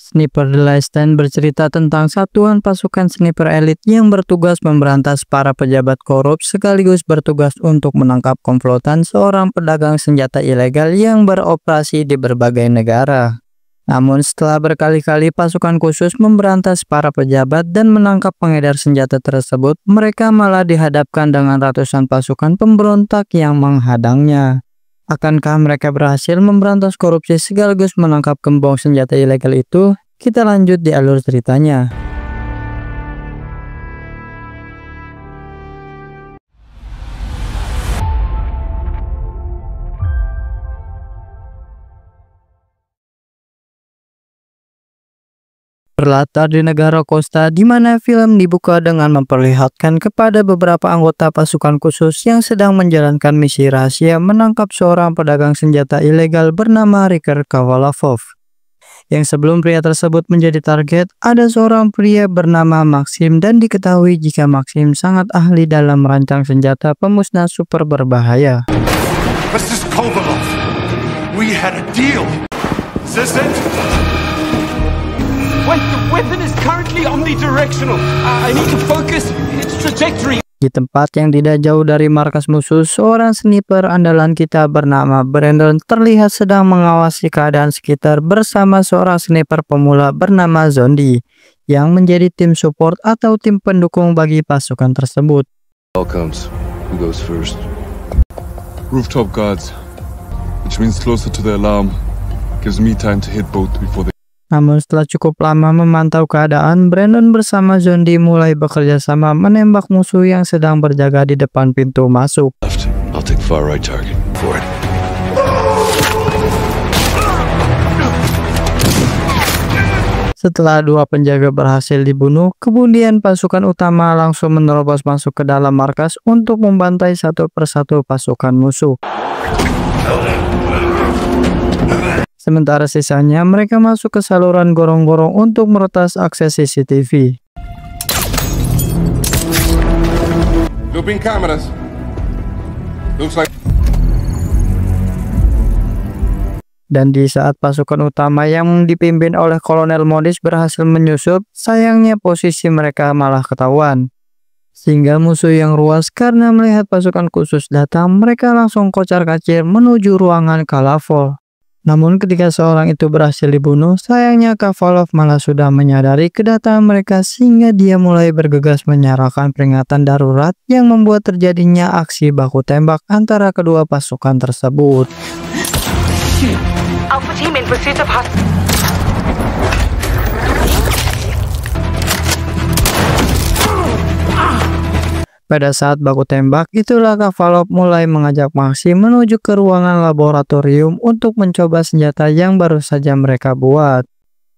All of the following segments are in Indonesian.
Sniper The Last Stand bercerita tentang satuan pasukan sniper elit yang bertugas memberantas para pejabat korup sekaligus bertugas untuk menangkap komplotan seorang pedagang senjata ilegal yang beroperasi di berbagai negara. Namun setelah berkali-kali pasukan khusus memberantas para pejabat dan menangkap pengedar senjata tersebut, mereka malah dihadapkan dengan ratusan pasukan pemberontak yang menghadangnya. Akankah mereka berhasil memberantas korupsi sekaligus menangkap gembong senjata ilegal itu? Kita lanjut di alur ceritanya. Berlatar di negara Costa, di mana film dibuka dengan memperlihatkan kepada beberapa anggota pasukan khusus yang sedang menjalankan misi rahasia menangkap seorang pedagang senjata ilegal bernama Riker Kovalovov. Yang sebelum pria tersebut menjadi target, ada seorang pria bernama Maxim dan diketahui jika Maxim sangat ahli dalam merancang senjata pemusnah super berbahaya. Mr. Kovalov, we had a deal. Is this it? Wait, the weapon is currently omnidirectional. I need to focus its trajectory. Di tempat yang tidak jauh dari markas musuh, seorang sniper andalan kita bernama Brandon terlihat sedang mengawasi keadaan sekitar bersama seorang sniper pemula bernama Zondi yang menjadi tim support atau tim pendukung bagi pasukan tersebut. All comes. Who goes first? Rooftop guards, which means closer to the alarm. Gives me time to hit both before they... Namun setelah cukup lama memantau keadaan, Brandon bersama Zondi mulai bekerja sama menembak musuh yang sedang berjaga di depan pintu masuk. Left. I'll take far right target. For it. Setelah dua penjaga berhasil dibunuh, kemudian pasukan utama langsung menerobos masuk ke dalam markas untuk membantai satu persatu pasukan musuh. Sementara sisanya mereka masuk ke saluran gorong-gorong untuk meretas akses CCTV. Looping cameras. Looks like... Dan di saat pasukan utama yang dipimpin oleh Kolonel Modis berhasil menyusup, sayangnya posisi mereka malah ketahuan. Sehingga musuh yang ruas karena melihat pasukan khusus datang, mereka langsung kocar-kacir menuju ruangan Kovalovov. Namun ketika seorang itu berhasil dibunuh, sayangnya Kovalovov malah sudah menyadari kedatangan mereka sehingga dia mulai bergegas menyalakan peringatan darurat yang membuat terjadinya aksi baku tembak antara kedua pasukan tersebut. Alpha team in pursuit of Pada saat baku tembak, itulah Kovalovov mulai mengajak Maxim menuju ke ruangan laboratorium untuk mencoba senjata yang baru saja mereka buat.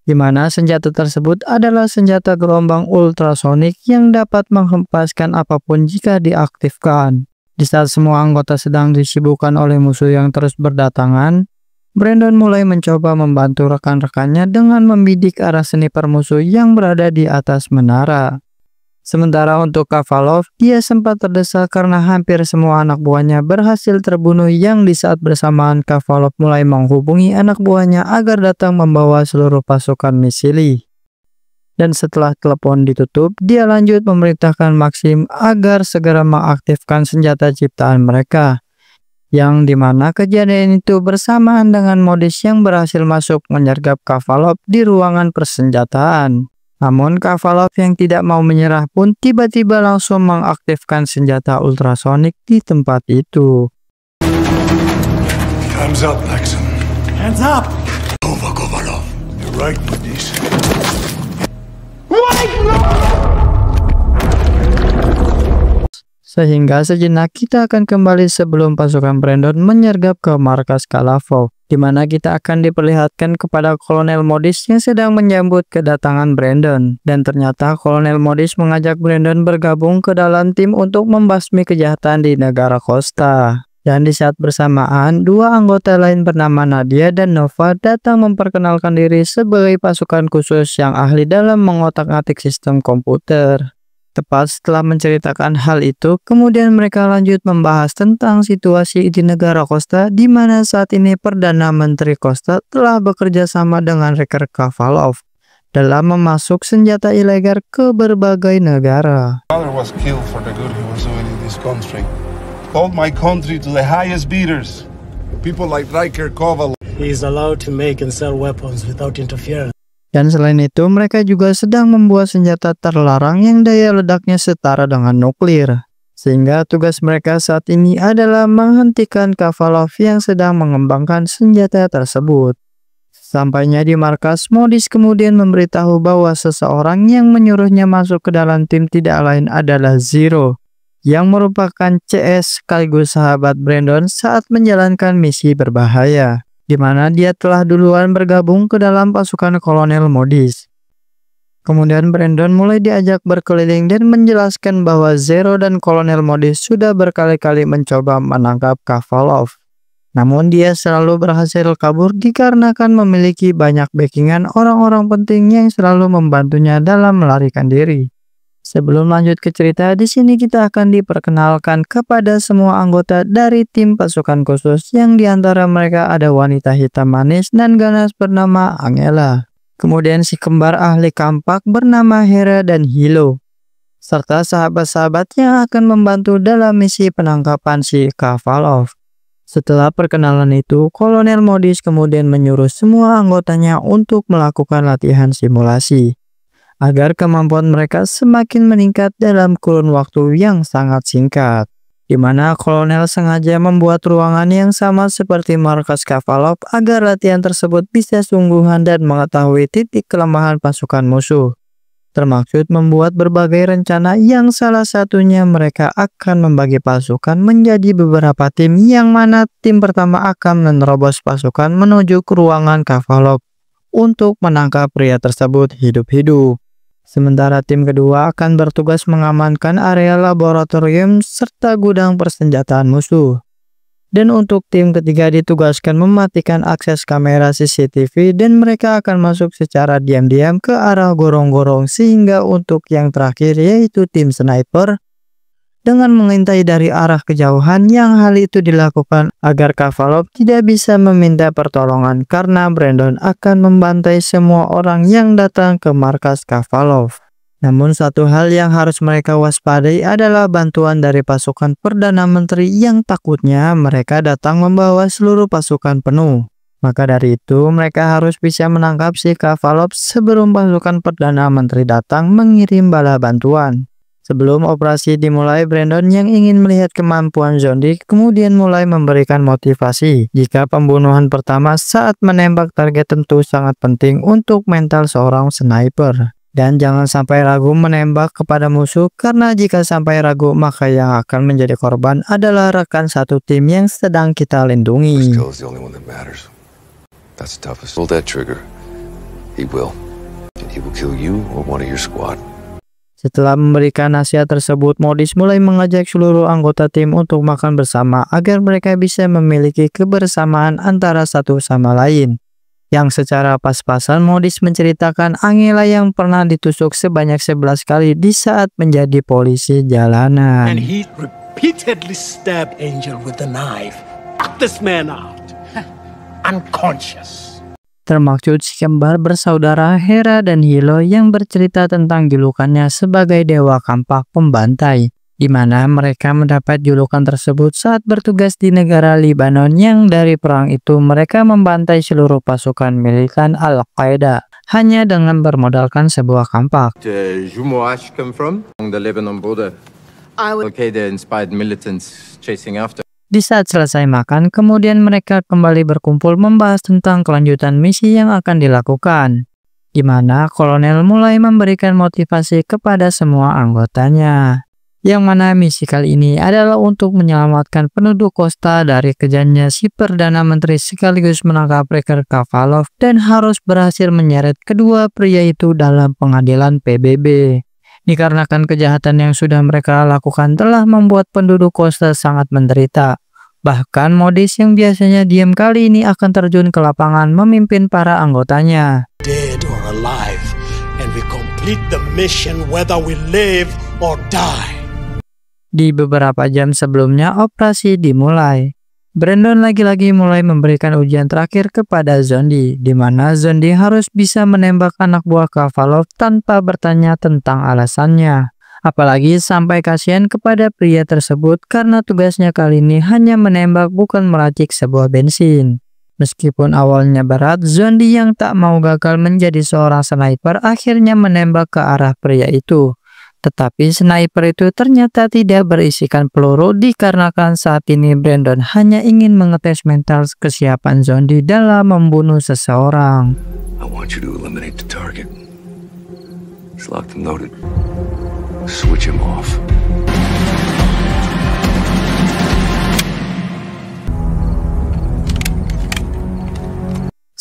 Di mana senjata tersebut adalah senjata gelombang ultrasonik yang dapat menghempaskan apapun jika diaktifkan. Di saat semua anggota sedang disibukkan oleh musuh yang terus berdatangan, Brandon mulai mencoba membantu rekan-rekannya dengan membidik arah sniper musuh yang berada di atas menara. Sementara untuk Kovalovov, dia sempat terdesak karena hampir semua anak buahnya berhasil terbunuh yang di saat bersamaan Kovalovov mulai menghubungi anak buahnya agar datang membawa seluruh pasukan misili. Dan setelah telepon ditutup, dia lanjut memerintahkan Maxim agar segera mengaktifkan senjata ciptaan mereka. Yang dimana kejadian itu bersamaan dengan Modis yang berhasil masuk menyergap Kovalovov di ruangan persenjataan. Namun Kovalovov yang tidak mau menyerah pun tiba-tiba langsung mengaktifkan senjata ultrasonik di tempat itu. Time's up, Maxim. Hands up! Over, Kovalov. You're right, Modis. Sehingga sejenak kita akan kembali sebelum pasukan Brandon menyergap ke markas Kovalovov, di mana kita akan diperlihatkan kepada Kolonel Modis yang sedang menyambut kedatangan Brandon. Dan ternyata Kolonel Modis mengajak Brandon bergabung ke dalam tim untuk membasmi kejahatan di negara Costa. Dan di saat bersamaan, dua anggota lain bernama Nadia dan Nova datang memperkenalkan diri sebagai pasukan khusus yang ahli dalam mengotak-atik sistem komputer. Tepat setelah menceritakan hal itu, kemudian mereka lanjut membahas tentang situasi di negara Costa, di mana saat ini Perdana Menteri Costa telah bekerja sama dengan Riker Kovalovov. dalam memasuk senjata ilegal ke berbagai negara. Father was killed for the good he was doing in this country. Sold my country to the highest bidders. People like Riker Koval. He is allowed to make and sell weapons without interference. Dan selain itu, mereka juga sedang membuat senjata terlarang yang daya ledaknya setara dengan nuklir. Sehingga tugas mereka saat ini adalah menghentikan Kavalov yang sedang mengembangkan senjata tersebut. Sampainya di markas, Modis kemudian memberitahu bahwa seseorang yang menyuruhnya masuk ke dalam tim tidak lain adalah Zero, yang merupakan CS sekaligus sahabat Brandon saat menjalankan misi berbahaya, di mana dia telah duluan bergabung ke dalam pasukan Kolonel Modis. Kemudian Brandon mulai diajak berkeliling dan menjelaskan bahwa Zero dan Kolonel Modis sudah berkali-kali mencoba menangkap Kavalov. Namun dia selalu berhasil kabur dikarenakan memiliki banyak backingan orang-orang penting yang selalu membantunya dalam melarikan diri. Sebelum lanjut ke cerita, di sini kita akan diperkenalkan kepada semua anggota dari tim pasukan khusus yang diantara mereka ada wanita hitam manis dan ganas bernama Angela. Kemudian si kembar ahli kampak bernama Hera dan Hilo, serta sahabat-sahabat yang akan membantu dalam misi penangkapan si Kavalov. Setelah perkenalan itu, Kolonel Modis kemudian menyuruh semua anggotanya untuk melakukan latihan simulasi, agar kemampuan mereka semakin meningkat dalam kurun waktu yang sangat singkat, di mana Kolonel sengaja membuat ruangan yang sama seperti markas Kavalov agar latihan tersebut bisa sungguhan dan mengetahui titik kelemahan pasukan musuh, termaksud membuat berbagai rencana yang salah satunya mereka akan membagi pasukan menjadi beberapa tim yang mana tim pertama akan menerobos pasukan menuju ke ruangan Kavalov untuk menangkap pria tersebut hidup-hidup. Sementara tim kedua akan bertugas mengamankan area laboratorium serta gudang persenjataan musuh. Dan untuk tim ketiga ditugaskan mematikan akses kamera CCTV dan mereka akan masuk secara diam-diam ke arah gorong-gorong, sehingga untuk yang terakhir yaitu tim sniper dengan mengintai dari arah kejauhan, yang hal itu dilakukan agar Kavalov tidak bisa meminta pertolongan karena Brandon akan membantai semua orang yang datang ke markas Kavalov. Namun satu hal yang harus mereka waspadai adalah bantuan dari pasukan Perdana Menteri yang takutnya mereka datang membawa seluruh pasukan penuh. Maka dari itu mereka harus bisa menangkap si Kavalov sebelum pasukan Perdana Menteri datang mengirim bala bantuan. Sebelum operasi dimulai, Brandon yang ingin melihat kemampuan zombie kemudian mulai memberikan motivasi jika pembunuhan pertama saat menembak target tentu sangat penting untuk mental seorang sniper. Dan jangan sampai ragu menembak kepada musuh, karena jika sampai ragu maka yang akan menjadi korban adalah rekan satu tim yang sedang kita lindungi. Setelah memberikan nasihat tersebut, Modis mulai mengajak seluruh anggota tim untuk makan bersama agar mereka bisa memiliki kebersamaan antara satu sama lain. Yang secara pas-pasan Modis menceritakan Angela yang pernah ditusuk sebanyak 11 kali di saat menjadi polisi jalanan. And he repeatedly stabbed Angel with the knife. Knock this man out. Unconscious. Termaksud si kembar bersaudara Hera dan Hilo yang bercerita tentang julukannya sebagai dewa kampak pembantai, di mana mereka mendapat julukan tersebut saat bertugas di negara Libanon yang dari perang itu mereka membantai seluruh pasukan militan Al-Qaeda hanya dengan bermodalkan sebuah kampak. Jumu'ash come from on the Lebanon border. Al-Qaeda inspired militants chasing after. Di saat selesai makan, kemudian mereka kembali berkumpul membahas tentang kelanjutan misi yang akan dilakukan, di mana Kolonel mulai memberikan motivasi kepada semua anggotanya. Yang mana misi kali ini adalah untuk menyelamatkan penduduk Kosta dari kejamnya si Perdana Menteri sekaligus menangkap Riker Kavalov dan harus berhasil menyeret kedua pria itu dalam pengadilan PBB. Dikarenakan kejahatan yang sudah mereka lakukan telah membuat penduduk Kosta sangat menderita. Bahkan Modis yang biasanya diam kali ini akan terjun ke lapangan memimpin para anggotanya. Dead or alive, and we complete the mission whether we live or die. Di beberapa jam sebelumnya operasi dimulai, Brandon lagi-lagi mulai memberikan ujian terakhir kepada Zondi, di mana Zondi harus bisa menembak anak buah Kovalov tanpa bertanya tentang alasannya. Apalagi sampai kasihan kepada pria tersebut karena tugasnya kali ini hanya menembak bukan meracik sebuah bensin. Meskipun awalnya berat, Zondi yang tak mau gagal menjadi seorang sniper akhirnya menembak ke arah pria itu. Tetapi sniper itu ternyata tidak berisikan peluru dikarenakan saat ini Brandon hanya ingin mengetes mental kesiapan Zondi dalam membunuh seseorang. I want you to eliminate the target. It's locked and loaded. Switch him off.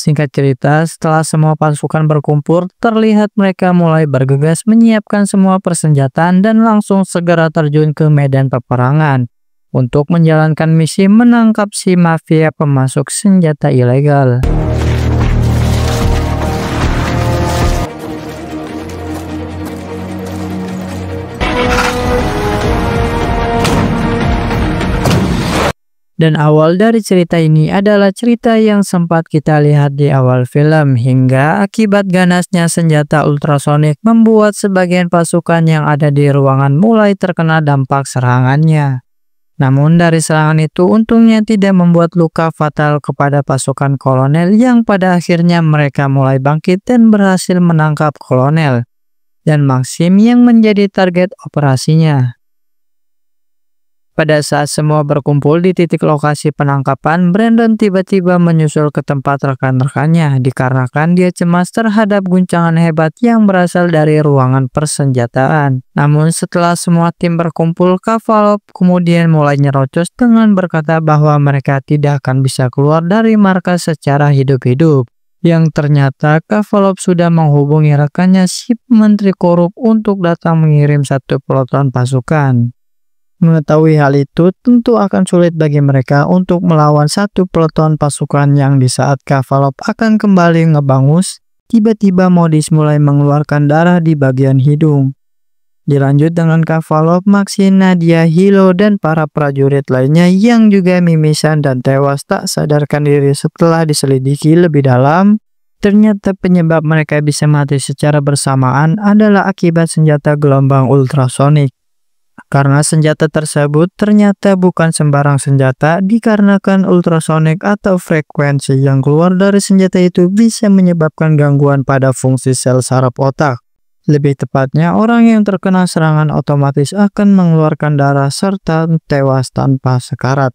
Singkat cerita, setelah semua pasukan berkumpul, terlihat mereka mulai bergegas menyiapkan semua persenjataan dan langsung segera terjun ke medan peperangan untuk menjalankan misi menangkap si mafia pemasok senjata ilegal. Dan awal dari cerita ini adalah cerita yang sempat kita lihat di awal film, hingga akibat ganasnya senjata ultrasonik membuat sebagian pasukan yang ada di ruangan mulai terkena dampak serangannya. Namun dari serangan itu untungnya tidak membuat luka fatal kepada pasukan kolonel yang pada akhirnya mereka mulai bangkit dan berhasil menangkap kolonel dan Maxim yang menjadi target operasinya. Pada saat semua berkumpul di titik lokasi penangkapan, Brandon tiba-tiba menyusul ke tempat rekan-rekannya dikarenakan dia cemas terhadap guncangan hebat yang berasal dari ruangan persenjataan. Namun setelah semua tim berkumpul, Kovalov kemudian mulai nyerocos dengan berkata bahwa mereka tidak akan bisa keluar dari markas secara hidup-hidup. Yang ternyata Kovalov sudah menghubungi rekannya si menteri korup untuk datang mengirim satu peloton pasukan. Mengetahui hal itu tentu akan sulit bagi mereka untuk melawan satu peloton pasukan yang di saat Kovalov akan kembali ngebangus, tiba-tiba Modis mulai mengeluarkan darah di bagian hidung. Dilanjut dengan Kovalov, Maxim, Nadia, Hilo, dan para prajurit lainnya yang juga mimisan dan tewas tak sadarkan diri setelah diselidiki lebih dalam. Ternyata penyebab mereka bisa mati secara bersamaan adalah akibat senjata gelombang ultrasonik. Karena senjata tersebut ternyata bukan sembarang senjata dikarenakan ultrasonik atau frekuensi yang keluar dari senjata itu bisa menyebabkan gangguan pada fungsi sel saraf otak. Lebih tepatnya, orang yang terkena serangan otomatis akan mengeluarkan darah serta tewas tanpa sekarat.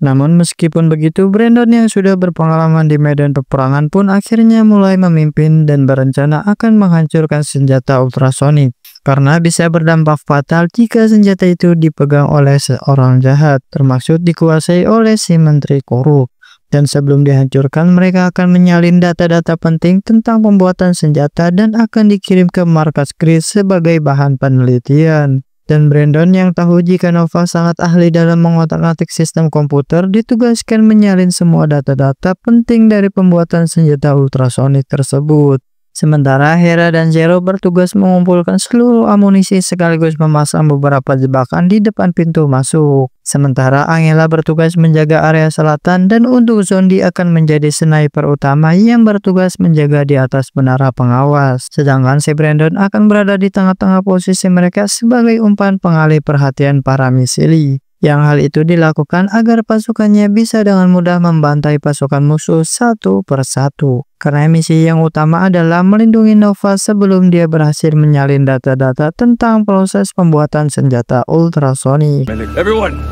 Namun meskipun begitu, Brandon yang sudah berpengalaman di medan peperangan pun akhirnya mulai memimpin dan berencana akan menghancurkan senjata ultrasonik. Karena bisa berdampak fatal jika senjata itu dipegang oleh seorang jahat, termasuk dikuasai oleh si menteri korup. Dan sebelum dihancurkan, mereka akan menyalin data-data penting tentang pembuatan senjata dan akan dikirim ke markas Chris sebagai bahan penelitian. Dan Brandon yang tahu jika Nova sangat ahli dalam mengotak-atik sistem komputer ditugaskan menyalin semua data-data penting dari pembuatan senjata ultrasonik tersebut. Sementara Hera dan Zero bertugas mengumpulkan seluruh amunisi sekaligus memasang beberapa jebakan di depan pintu masuk. Sementara Angela bertugas menjaga area selatan dan untuk Zondi akan menjadi sniper utama yang bertugas menjaga di atas menara pengawas. Sedangkan si Brandon akan berada di tengah-tengah posisi mereka sebagai umpan pengalih perhatian para misili. Yang hal itu dilakukan agar pasukannya bisa dengan mudah membantai pasukan musuh satu persatu. Karena misi yang utama adalah melindungi Nova sebelum dia berhasil menyalin data-data tentang proses pembuatan senjata ultrasonik. Everyone,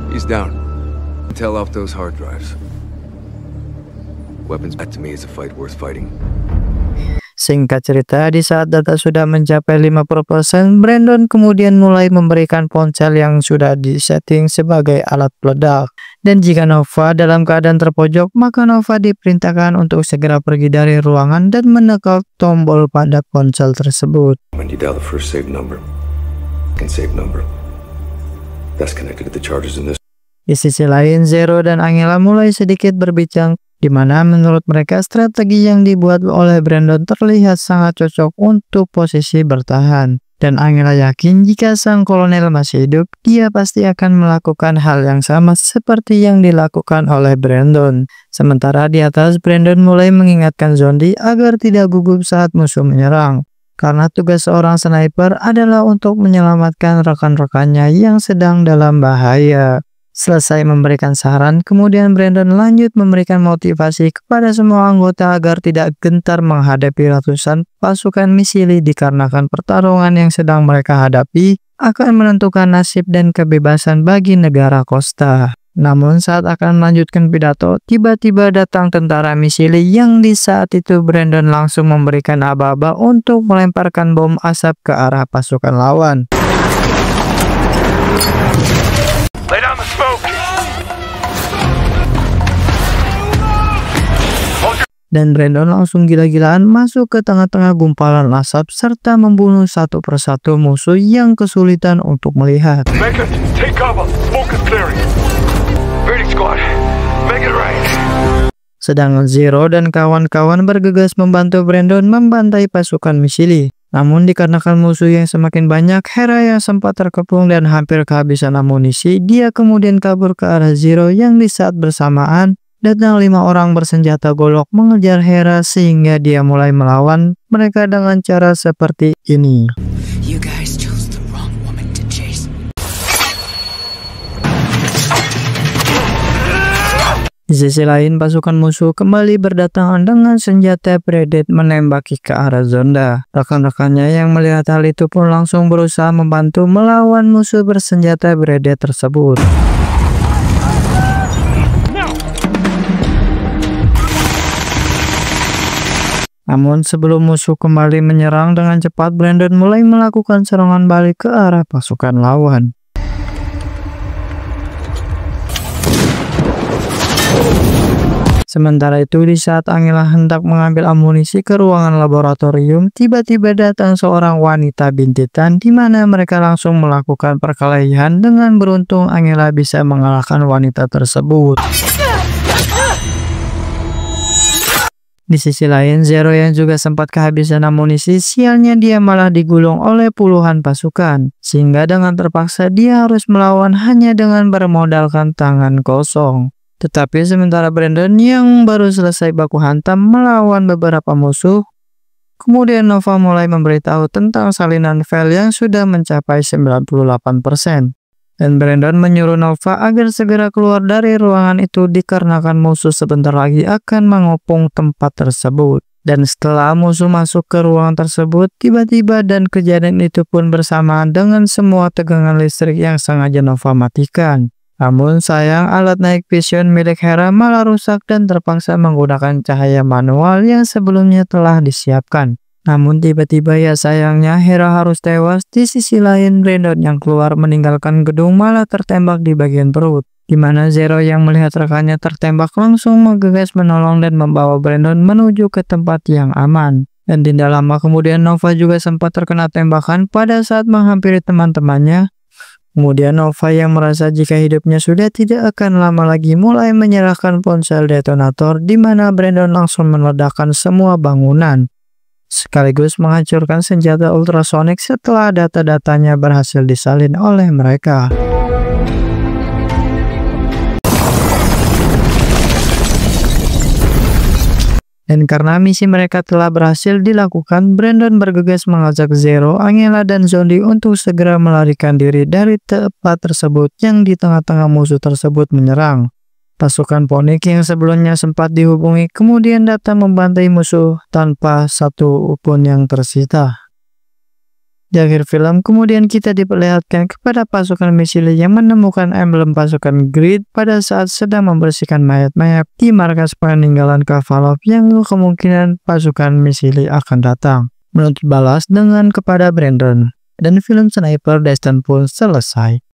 he's down. Tell off those hard drives. Weapons back to me is a fight worth fighting. Singkat cerita, di saat data sudah mencapai 50%, Brandon kemudian mulai memberikan ponsel yang sudah disetting sebagai alat peledak. Dan jika Nova dalam keadaan terpojok, maka Nova diperintahkan untuk segera pergi dari ruangan dan menekan tombol pada ponsel tersebut. When you dial the first save number, save number. That's connected to the charges in this. Di sisi lain, Zero dan Angela mulai sedikit berbincang, di mana menurut mereka strategi yang dibuat oleh Brandon terlihat sangat cocok untuk posisi bertahan. Dan Angela yakin jika sang kolonel masih hidup, dia pasti akan melakukan hal yang sama seperti yang dilakukan oleh Brandon. Sementara di atas, Brandon mulai mengingatkan Zombie agar tidak gugup saat musuh menyerang. Karena tugas seorang sniper adalah untuk menyelamatkan rekan-rekannya yang sedang dalam bahaya. Selesai memberikan saran, kemudian Brandon lanjut memberikan motivasi kepada semua anggota agar tidak gentar menghadapi ratusan pasukan misili dikarenakan pertarungan yang sedang mereka hadapi akan menentukan nasib dan kebebasan bagi negara Costa. Namun saat akan melanjutkan pidato, tiba-tiba datang tentara misili yang di saat itu Brandon langsung memberikan aba-aba untuk melemparkan bom asap ke arah pasukan lawan. Lay down the smoke. Dan Brandon langsung gila-gilaan masuk ke tengah-tengah gumpalan asap serta membunuh satu persatu musuh yang kesulitan untuk melihat. Mecca, take cover. Smoke is clearing. Ready, squad. Make it rain. Sedangkan Zero dan kawan-kawan bergegas membantu Brandon membantai pasukan misili. Namun dikarenakan musuh yang semakin banyak, Hera yang sempat terkepung dan hampir kehabisan amunisi, dia kemudian kabur ke arah Zero yang di saat bersamaan datang 5 orang bersenjata golok mengejar Hera sehingga dia mulai melawan mereka dengan cara seperti ini. You guys chose the wrong woman to chase. Di sisi lain, pasukan musuh kembali berdatangan dengan senjata Predator menembaki ke arah Zonda. Rekan-rekannya yang melihat hal itu pun langsung berusaha membantu melawan musuh bersenjata Predator tersebut. Namun sebelum musuh kembali menyerang dengan cepat, Brandon mulai melakukan serangan balik ke arah pasukan lawan. Sementara itu, di saat Angela hendak mengambil amunisi ke ruangan laboratorium, tiba-tiba datang seorang wanita bintitan di mana mereka langsung melakukan perkelahian. Dengan beruntung, Angela bisa mengalahkan wanita tersebut. Di sisi lain, Zero yang juga sempat kehabisan amunisi, sialnya dia malah digulung oleh puluhan pasukan. Sehingga dengan terpaksa dia harus melawan hanya dengan bermodalkan tangan kosong. Tetapi sementara Brandon yang baru selesai baku hantam melawan beberapa musuh, kemudian Nova mulai memberitahu tentang salinan file yang sudah mencapai 98%. Dan Brandon menyuruh Nova agar segera keluar dari ruangan itu dikarenakan musuh sebentar lagi akan mengepung tempat tersebut. Dan setelah musuh masuk ke ruangan tersebut, tiba-tiba dan kejadian itu pun bersamaan dengan semua tegangan listrik yang sengaja Nova matikan. Namun sayang, alat night vision milik Hera malah rusak dan terpaksa menggunakan cahaya manual yang sebelumnya telah disiapkan. Namun tiba-tiba ya sayangnya Hera harus tewas. Di sisi lain, Brandon yang keluar meninggalkan gedung malah tertembak di bagian perut. Di mana Zero yang melihat rekannya tertembak langsung menggegas menolong dan membawa Brandon menuju ke tempat yang aman. Dan tidak lama kemudian Nova juga sempat terkena tembakan pada saat menghampiri teman-temannya. Kemudian Nova yang merasa jika hidupnya sudah tidak akan lama lagi mulai menyerahkan ponsel detonator di mana Brandon langsung meledakkan semua bangunan. Sekaligus menghancurkan senjata ultrasonik setelah data-datanya berhasil disalin oleh mereka. Dan karena misi mereka telah berhasil dilakukan, Brandon bergegas mengajak Zero, Angela, dan Zombie untuk segera melarikan diri dari tempat tersebut yang di tengah-tengah musuh tersebut menyerang. Pasukan Phoenix yang sebelumnya sempat dihubungi kemudian datang membantai musuh tanpa satu pun yang tersisa. Di akhir film, kemudian kita diperlihatkan kepada pasukan misili yang menemukan emblem pasukan Grid pada saat sedang membersihkan mayat-mayat di markas peninggalan Kavalov yang kemungkinan pasukan misili akan datang menuntut balas dengan kepada Brandon. Dan film Sniper Destin pun selesai.